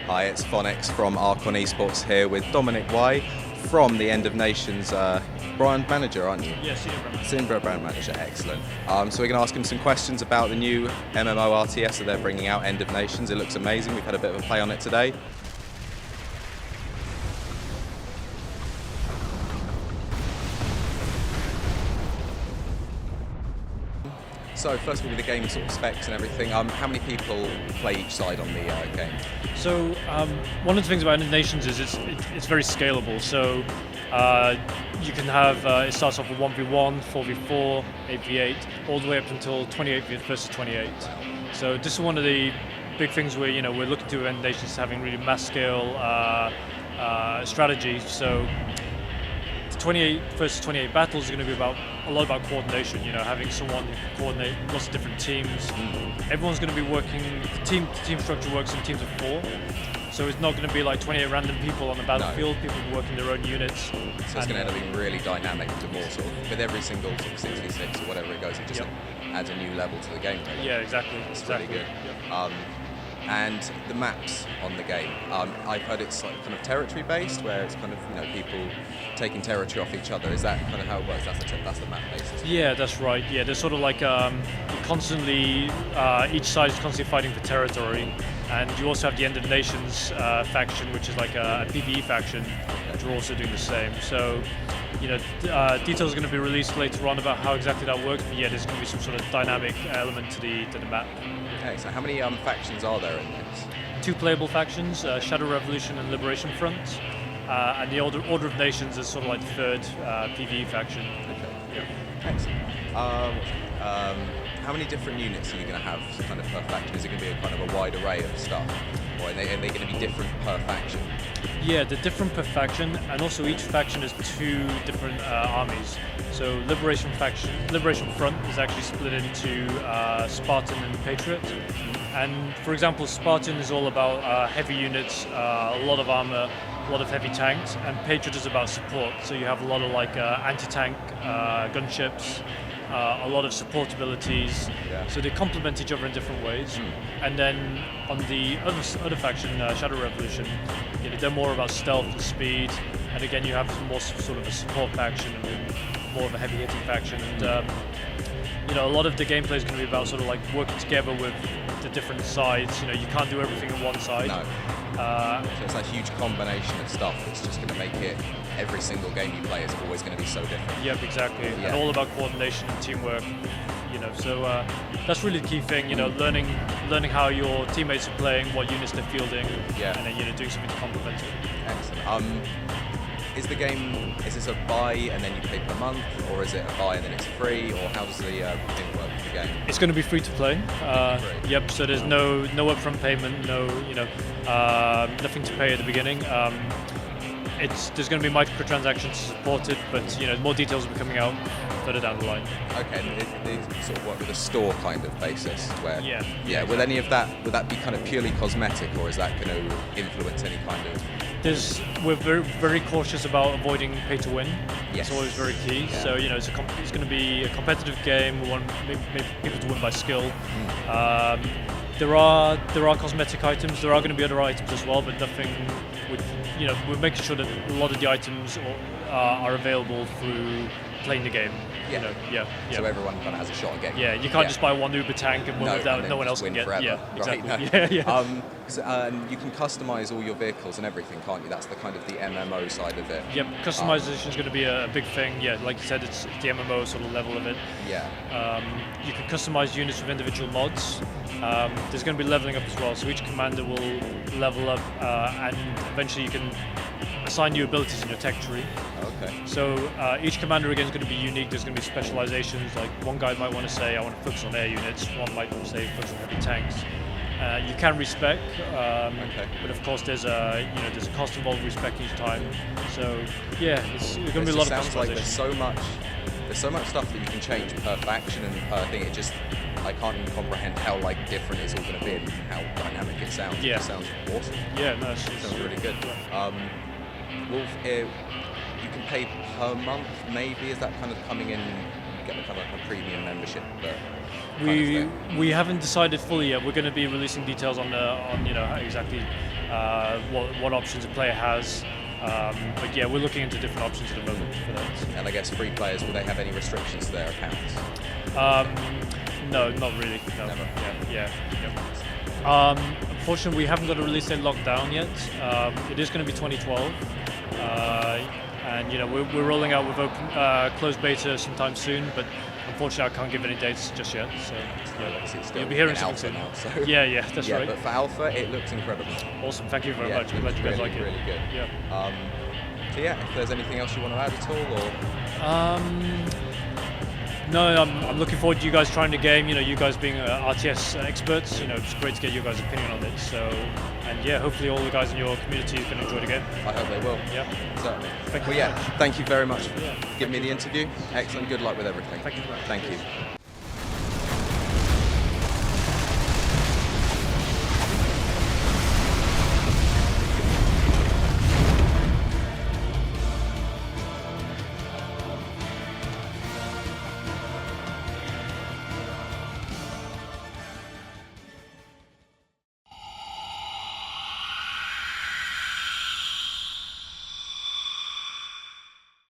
Hi, it's Phonics from Archon Esports here with Dominic Wai from the End of Nations brand manager, aren't you? Yeah, Senior brand manager, excellent. So we're going to ask him some questions about the new MMO RTS that they're bringing out, End of Nations. It looks amazing. We've had a bit of a play on it today. So first of all, with the game sort of specs and everything, how many people play each side on the game? So one of the things about End of Nations is it's very scalable. So you can have, it starts off with 1v1, 4v4, 8v8, all the way up until 28 versus 28. So this is one of the big things where we're looking to End of Nations having really mass scale strategy. So 28 versus 28 battles is going to be a lot about coordination. Having someone who can coordinate lots of different teams. Everyone's going to be working. The team structure works in teams of 4, so it's not going to be like 28 random people on the battlefield. No. People working their own units. So it's going to end up being really dynamic, to more sort of with every single sort of 66 or whatever it goes. It just adds a new level to the game. Really. Yeah, exactly. It's really good. Yep. And the maps on the game, I've heard it's like kind of territory based, where it's kind of people taking territory off each other. Is that kind of how it works? That's the map basis. Yeah, that's right. Yeah, there's sort of like constantly each side is constantly fighting for territory, and you also have the End of Nations faction, which is like a PvE faction, which are also doing the same. So details are going to be released later on about how exactly that works. But yeah, there's going to be some sort of dynamic element to the map. Okay, so how many factions are there in this? 2 playable factions, Shadow Revolution and Liberation Front, and the Order of Nations is sort of like the third PvE faction. Okay. Yep. Excellent. How many different units are you going to have kind of per faction? Is it going to be a kind of a wide array of stuff? Or are they going to be different per faction? Yeah, they're different per faction, and also each faction has 2 different armies. So Liberation Front is actually split into Spartan and Patriot. And for example, Spartan is all about heavy units, a lot of armor, a lot of heavy tanks, and Patriot is about support. So you have a lot of like anti-tank gunships, a lot of support abilities. Yeah. So they complement each other in different ways. And then on the other faction, Shadow Revolution, they're more about stealth and speed. And again, you have more sort of a support faction and more of a heavy hitting faction. And a lot of the gameplay is going to be about sort of like working together with the different sides. You can't do everything on one side. No. So it's a huge combination of stuff that's just going to make it, every single game you play is always going to be so different. Yep, exactly. Yeah. And all about coordination and teamwork. So that's really the key thing. Learning how your teammates are playing, what units they're fielding, and then doing something to complement it. Excellent. Is this a buy and then you pay per month, or is it a buy and then it's free, or how does the thing work with the game? It's going to be free to play. Yep. So there's no upfront payment, nothing to pay at the beginning. There's going to be microtransactions to support it, but more details will be coming out further down the line. Okay, and they sort of work with a store kind of basis, where exactly. Will any of that, would that be kind of purely cosmetic, or is that going to influence any kind of? We're very, very cautious about avoiding pay to win. Yes. It's always very key. Yeah. So it's going to be a competitive game. We want people to win by skill. There are cosmetic items. There are going to be other items as well, but nothing. We're making sure that a lot of the items are available through playing the game. Yeah. So everyone kind of has a shot at getting. Yeah, you can't just buy one Uber tank and win without no one else can get. Forever. Yeah, exactly. Right, Yeah. You can customize all your vehicles and everything, can't you? That's the kind of the MMO side of it. Yep, customization is going to be a big thing. Yeah, like you said, it's the MMO sort of level of it. Yeah. You can customize units with individual mods. There's going to be leveling up as well, so each commander will level up, and eventually you can assign new abilities in your tech tree. Okay. So each commander again is going to be unique. There's going to be specializations. Like one guy might want to say, I want to focus on air units. One might say focus on heavy tanks. You can respec, but of course there's a cost involved with respec each time. So it's going to be a lot of customization. Sounds like there's so much stuff that you can change per faction and per thing. I can't even comprehend how different it's all going to be and how dynamic it sounds. Yeah. It sounds awesome. Yeah, no, it sounds really good. Wolf, you can pay per month, maybe. Is that kind of coming in? You get kind of like a premium membership, but we haven't decided fully yet. We're going to be releasing details on how exactly what options a player has. But yeah, we're looking into different options at the moment for that. And I guess free players, will they have any restrictions to their accounts? No, not really. No. Never. Yeah. Unfortunately, we haven't got a release date locked down yet. It is going to be 2012. And we're rolling out with closed beta sometime soon, but unfortunately I can't give any dates just yet. So Obviously you'll be hearing something soon. Now, so. Yeah, that's right. But for alpha, it looks incredible. Awesome, thank you very much. I'm glad you guys like it. Really good. Yeah. So if there's anything else you want to add at all, or no, I'm looking forward to you guys trying the game. You guys being RTS experts. It's great to get your guys' opinion on it. So, and yeah, hopefully all the guys in your community can enjoy the game. I hope they will. Yeah, certainly. Thank you thank you very much for giving me the interview. Excellent. Good luck with everything. Thank you. Thank you.